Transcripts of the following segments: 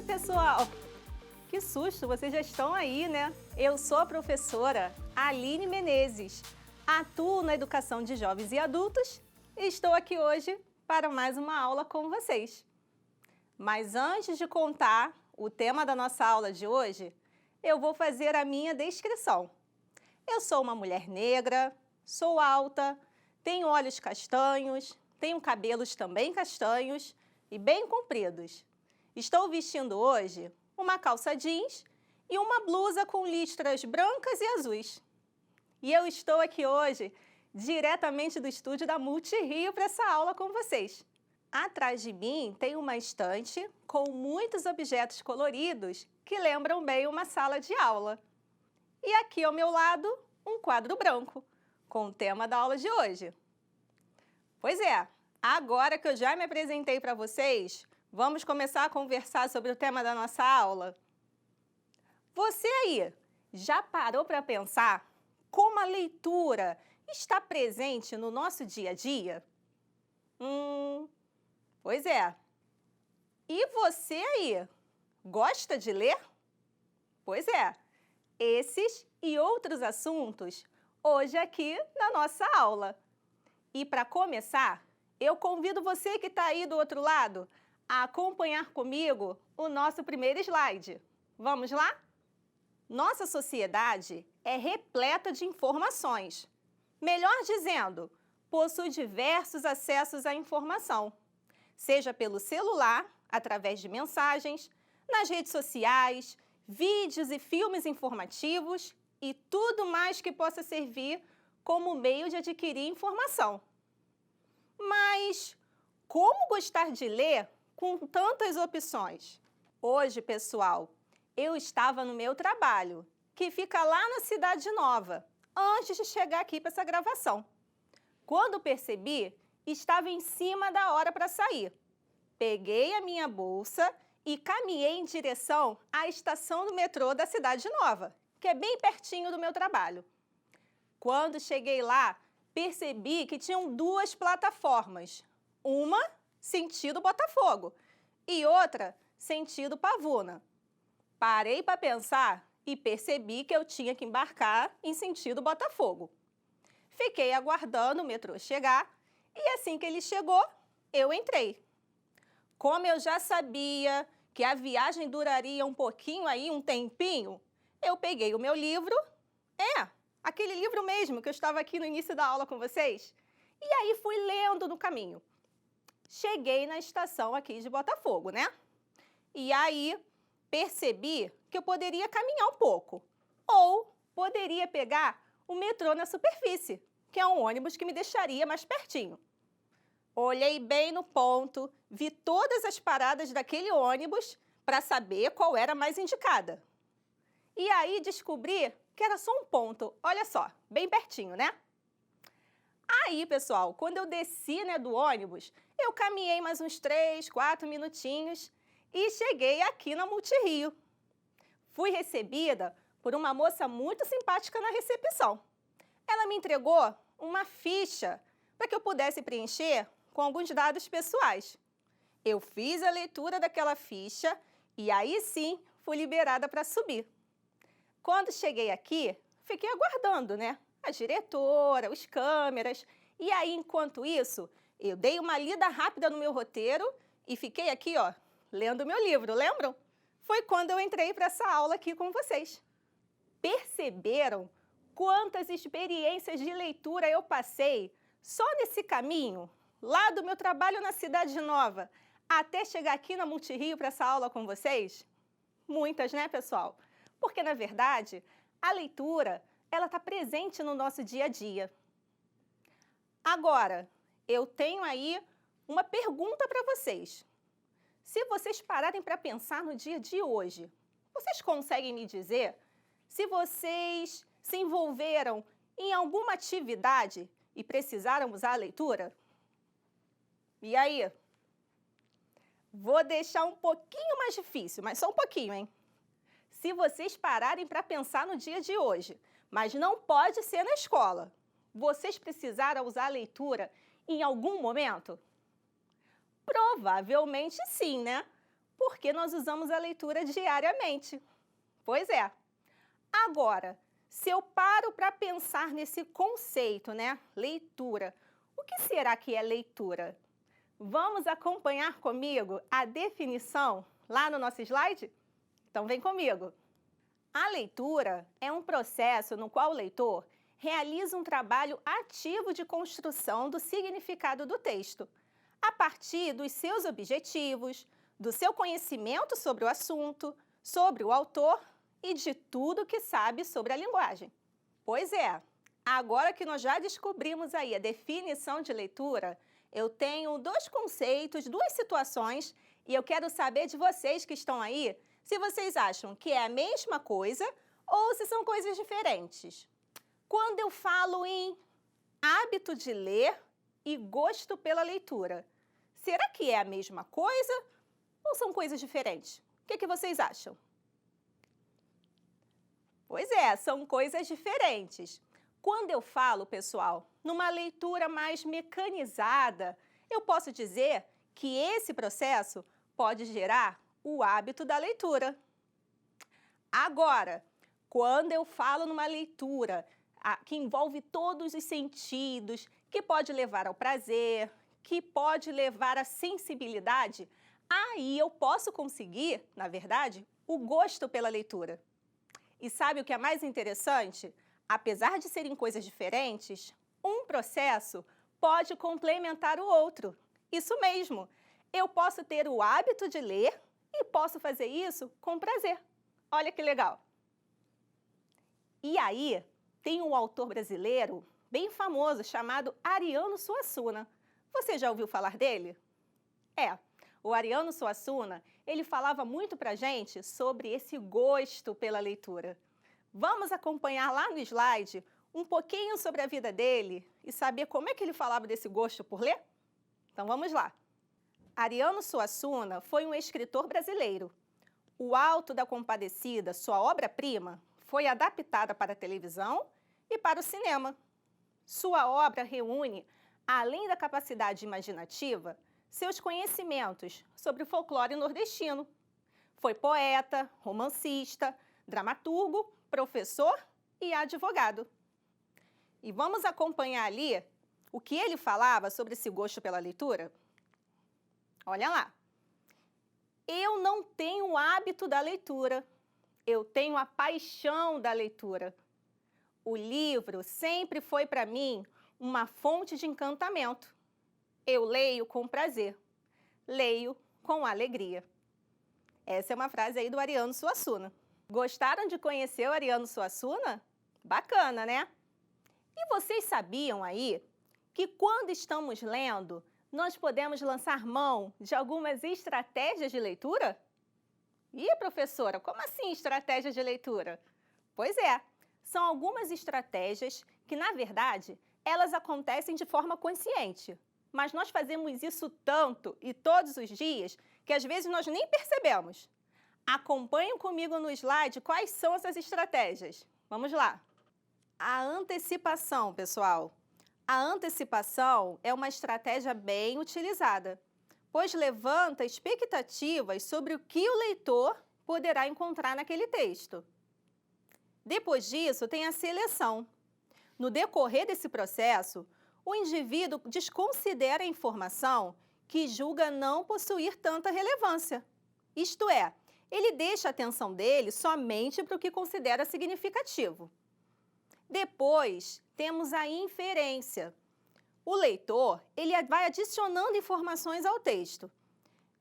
Oi, pessoal! Que susto, vocês já estão aí, né? Eu sou a professora Aline Menezes, atuo na educação de jovens e adultos e estou aqui hoje para mais uma aula com vocês. Mas antes de contar o tema da nossa aula de hoje, eu vou fazer a minha descrição. Eu sou uma mulher negra, sou alta, tenho olhos castanhos, tenho cabelos também castanhos e bem compridos. Estou vestindo hoje uma calça jeans e uma blusa com listras brancas e azuis. E eu estou aqui hoje diretamente do estúdio da Multirio para essa aula com vocês. Atrás de mim tem uma estante com muitos objetos coloridos que lembram bem uma sala de aula. E aqui ao meu lado, um quadro branco, com o tema da aula de hoje. Pois é, agora que eu já me apresentei para vocês, vamos começar a conversar sobre o tema da nossa aula? Você aí, já parou para pensar como a leitura está presente no nosso dia a dia? Pois é. E você aí, gosta de ler? Pois é, esses e outros assuntos hoje aqui na nossa aula. E para começar, eu convido você que está aí do outro lado a acompanhar comigo o nosso primeiro slide. Vamos lá? Nossa sociedade é repleta de informações. Melhor dizendo, possui diversos acessos à informação, seja pelo celular, através de mensagens, nas redes sociais, vídeos e filmes informativos e tudo mais que possa servir como meio de adquirir informação. Mas como gostar de ler com tantas opções? Hoje, pessoal, eu estava no meu trabalho, que fica lá na Cidade Nova, antes de chegar aqui para essa gravação. Quando percebi, estava em cima da hora para sair. Peguei a minha bolsa e caminhei em direção à estação do metrô da Cidade Nova, que é bem pertinho do meu trabalho. Quando cheguei lá, percebi que tinham duas plataformas, uma sentido Botafogo e outra sentido Pavuna. Parei para pensar e percebi que eu tinha que embarcar em sentido Botafogo. Fiquei aguardando o metrô chegar e assim que ele chegou, eu entrei. Como eu já sabia que a viagem duraria um pouquinho aí, um tempinho, eu peguei o meu livro, aquele livro mesmo que eu estava aqui no início da aula com vocês, e aí fui lendo no caminho. Cheguei na estação aqui de Botafogo, né? E aí percebi que eu poderia caminhar um pouco, ou poderia pegar o metrô na superfície, que é um ônibus que me deixaria mais pertinho. Olhei bem no ponto, vi todas as paradas daquele ônibus para saber qual era a mais indicada. E aí descobri que era só um ponto, olha só, bem pertinho, né? Aí, pessoal, quando eu desci, do ônibus, eu caminhei mais uns 3, 4 minutinhos e cheguei aqui na Multirio. Fui recebida por uma moça muito simpática na recepção. Ela me entregou uma ficha para que eu pudesse preencher com alguns dados pessoais. Eu fiz a leitura daquela ficha e aí sim fui liberada para subir. Quando cheguei aqui, fiquei aguardando, a diretora, os câmeras. E aí, enquanto isso, eu dei uma lida rápida no meu roteiro e fiquei aqui, lendo meu livro, lembram? Foi quando eu entrei para essa aula aqui com vocês. Perceberam quantas experiências de leitura eu passei só nesse caminho, lá do meu trabalho na Cidade Nova, até chegar aqui na Multirio para essa aula com vocês? Muitas, né, pessoal? Porque, na verdade, a leitura, ela está presente no nosso dia a dia. Agora, eu tenho aí uma pergunta para vocês. Se vocês pararem para pensar no dia de hoje, vocês conseguem me dizer se vocês se envolveram em alguma atividade e precisaram usar a leitura? E aí? Vou deixar um pouquinho mais difícil, mas só um pouquinho, hein? Se vocês pararem para pensar no dia de hoje, mas não pode ser na escola, vocês precisaram usar a leitura em algum momento? Provavelmente sim, né? Porque nós usamos a leitura diariamente. Pois é. Agora, se eu paro para pensar nesse conceito, né? Leitura, o que será que é leitura? Vamos acompanhar comigo a definição lá no nosso slide? Então vem comigo. A leitura é um processo no qual o leitor realiza um trabalho ativo de construção do significado do texto, a partir dos seus objetivos, do seu conhecimento sobre o assunto, sobre o autor e de tudo que sabe sobre a linguagem. Pois é, agora que nós já descobrimos aí a definição de leitura, eu tenho dois conceitos, duas situações, e eu quero saber de vocês que estão aí, se vocês acham que é a mesma coisa ou se são coisas diferentes. Quando eu falo em hábito de ler e gosto pela leitura, será que é a mesma coisa ou são coisas diferentes? O que vocês acham? Pois é, são coisas diferentes. Quando eu falo, pessoal, numa leitura mais mecanizada, eu posso dizer que esse processo pode gerar o hábito da leitura. Agora, quando eu falo numa leitura que envolve todos os sentidos, que pode levar ao prazer, que pode levar à sensibilidade, aí eu posso conseguir, na verdade, o gosto pela leitura. E sabe o que é mais interessante? Apesar de serem coisas diferentes, um processo pode complementar o outro. Isso mesmo, eu posso ter o hábito de ler e posso fazer isso com prazer. Olha que legal! E aí, tem um autor brasileiro bem famoso chamado Ariano Suassuna. Você já ouviu falar dele? O Ariano Suassuna, ele falava muito pra gente sobre esse gosto pela leitura. Vamos acompanhar lá no slide um pouquinho sobre a vida dele e saber como é que ele falava desse gosto por ler? Então vamos lá. Ariano Suassuna foi um escritor brasileiro. O Alto da Compadecida, sua obra-prima, foi adaptada para a televisão e para o cinema. Sua obra reúne, além da capacidade imaginativa, seus conhecimentos sobre o folclore nordestino. Foi poeta, romancista, dramaturgo, professor e advogado. E vamos acompanhar ali o que ele falava sobre esse gosto pela leitura? Olha lá. Eu não tenho o hábito da leitura, eu tenho a paixão da leitura. O livro sempre foi para mim uma fonte de encantamento. Eu leio com prazer, leio com alegria. Essa é uma frase aí do Ariano Suassuna. Gostaram de conhecer o Ariano Suassuna? Bacana, né? E vocês sabiam aí que quando estamos lendo, nós podemos lançar mão de algumas estratégias de leitura? Ih, professora, como assim estratégias de leitura? Pois é, são algumas estratégias que, na verdade, elas acontecem de forma consciente. Mas nós fazemos isso tanto e todos os dias que às vezes nós nem percebemos. Acompanhem comigo no slide quais são essas estratégias. Vamos lá. A antecipação, pessoal. A antecipação é uma estratégia bem utilizada, pois levanta expectativas sobre o que o leitor poderá encontrar naquele texto. Depois disso, tem a seleção. No decorrer desse processo, o indivíduo desconsidera a informação que julga não possuir tanta relevância. Isto é, ele deixa a atenção dele somente para o que considera significativo. Depois, temos a inferência. O leitor, ele vai adicionando informações ao texto.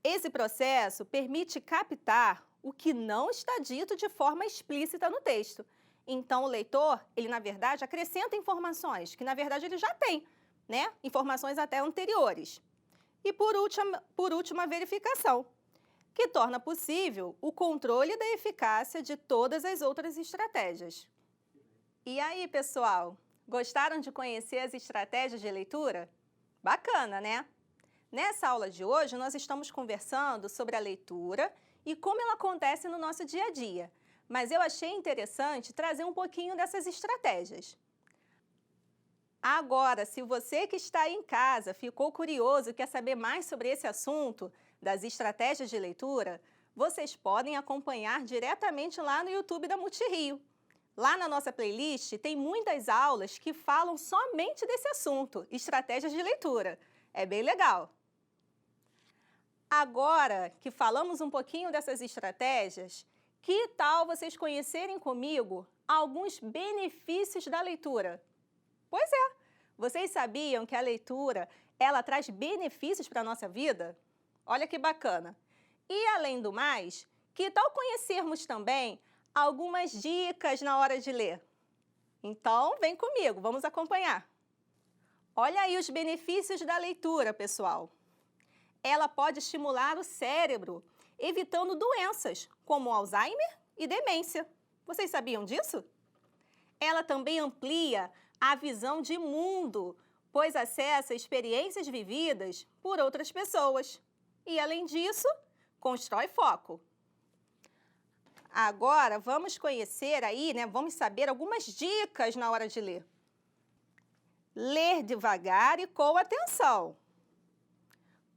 Esse processo permite captar o que não está dito de forma explícita no texto. Então, o leitor, ele, na verdade, acrescenta informações que, na verdade, ele já tem, né? Informações até anteriores. E, por último, a verificação, que torna possível o controle da eficácia de todas as outras estratégias. E aí, pessoal, gostaram de conhecer as estratégias de leitura? Bacana, né? Nessa aula de hoje, nós estamos conversando sobre a leitura e como ela acontece no nosso dia a dia. Mas eu achei interessante trazer um pouquinho dessas estratégias. Agora, se você que está aí em casa ficou curioso e quer saber mais sobre esse assunto das estratégias de leitura, vocês podem acompanhar diretamente lá no YouTube da Multirio. Lá na nossa playlist tem muitas aulas que falam somente desse assunto, estratégias de leitura. É bem legal. Agora que falamos um pouquinho dessas estratégias, que tal vocês conhecerem comigo alguns benefícios da leitura? Pois é, vocês sabiam que a leitura, ela traz benefícios para a nossa vida? Olha que bacana! E além do mais, que tal conhecermos também algumas dicas na hora de ler? Então, vem comigo, vamos acompanhar. Olha aí os benefícios da leitura, pessoal. Ela pode estimular o cérebro, evitando doenças como Alzheimer e demência. Vocês sabiam disso? Ela também amplia a visão de mundo, pois acessa experiências vividas por outras pessoas. E, além disso, constrói foco. Agora, vamos conhecer aí, vamos saber algumas dicas na hora de ler. Ler devagar e com atenção.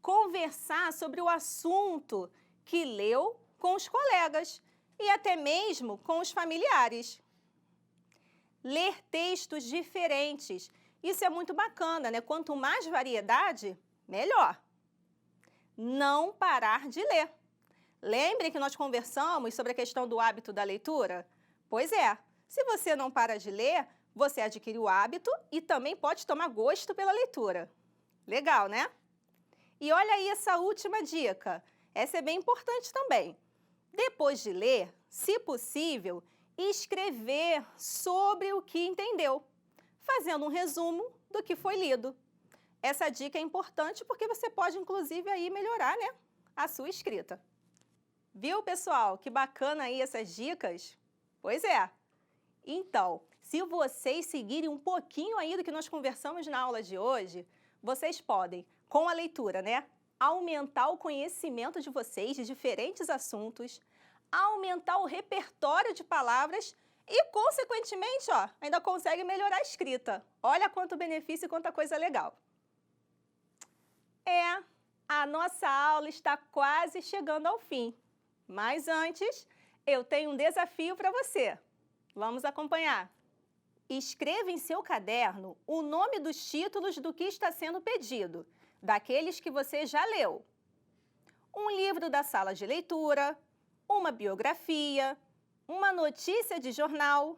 Conversar sobre o assunto que leu com os colegas e até mesmo com os familiares. Ler textos diferentes. Isso é muito bacana, né? Quanto mais variedade, melhor. Não parar de ler. Lembre que nós conversamos sobre a questão do hábito da leitura? Pois é, se você não para de ler, você adquire o hábito e também pode tomar gosto pela leitura. Legal, né? E olha aí essa última dica. Essa é bem importante também. Depois de ler, se possível, escrever sobre o que entendeu, fazendo um resumo do que foi lido. Essa dica é importante porque você pode, inclusive, aí melhorar, a sua escrita. Viu, pessoal? Que bacana aí essas dicas? Pois é. Então, se vocês seguirem um pouquinho aí do que nós conversamos na aula de hoje, vocês podem, com a leitura, aumentar o conhecimento de vocês de diferentes assuntos, aumentar o repertório de palavras e, consequentemente, ainda consegue melhorar a escrita. Olha quanto benefício e quanta coisa legal. A nossa aula está quase chegando ao fim. Mas antes, eu tenho um desafio para você. Vamos acompanhar. Escreva em seu caderno o nome dos títulos do que está sendo pedido, daqueles que você já leu. Um livro da sala de leitura, uma biografia, uma notícia de jornal,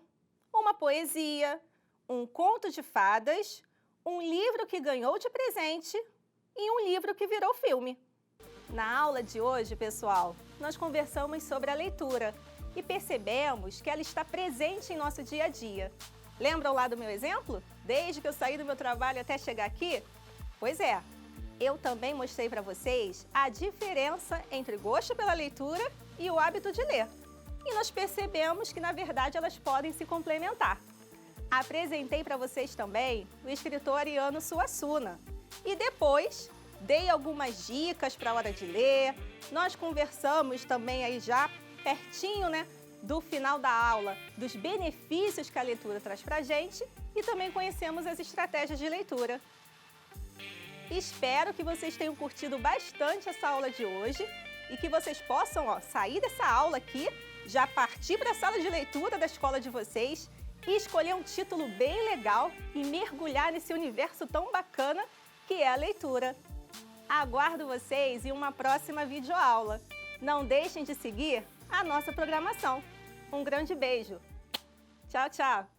uma poesia, um conto de fadas, um livro que ganhou de presente e um livro que virou filme. Na aula de hoje, pessoal, nós conversamos sobre a leitura e percebemos que ela está presente em nosso dia a dia. Lembram lá do meu exemplo? Desde que eu saí do meu trabalho até chegar aqui? Pois é, eu também mostrei para vocês a diferença entre gosto pela leitura e o hábito de ler. E nós percebemos que, na verdade, elas podem se complementar. Apresentei para vocês também o escritor Ariano Suassuna. E depois, dei algumas dicas para a hora de ler. Nós conversamos também aí já pertinho, do final da aula, dos benefícios que a leitura traz para a gente e também conhecemos as estratégias de leitura. Espero que vocês tenham curtido bastante essa aula de hoje e que vocês possam sair dessa aula aqui, já partir para a sala de leitura da escola de vocês e escolher um título bem legal e mergulhar nesse universo tão bacana que é a leitura. Aguardo vocês em uma próxima videoaula. Não deixem de seguir a nossa programação. Um grande beijo. Tchau, tchau!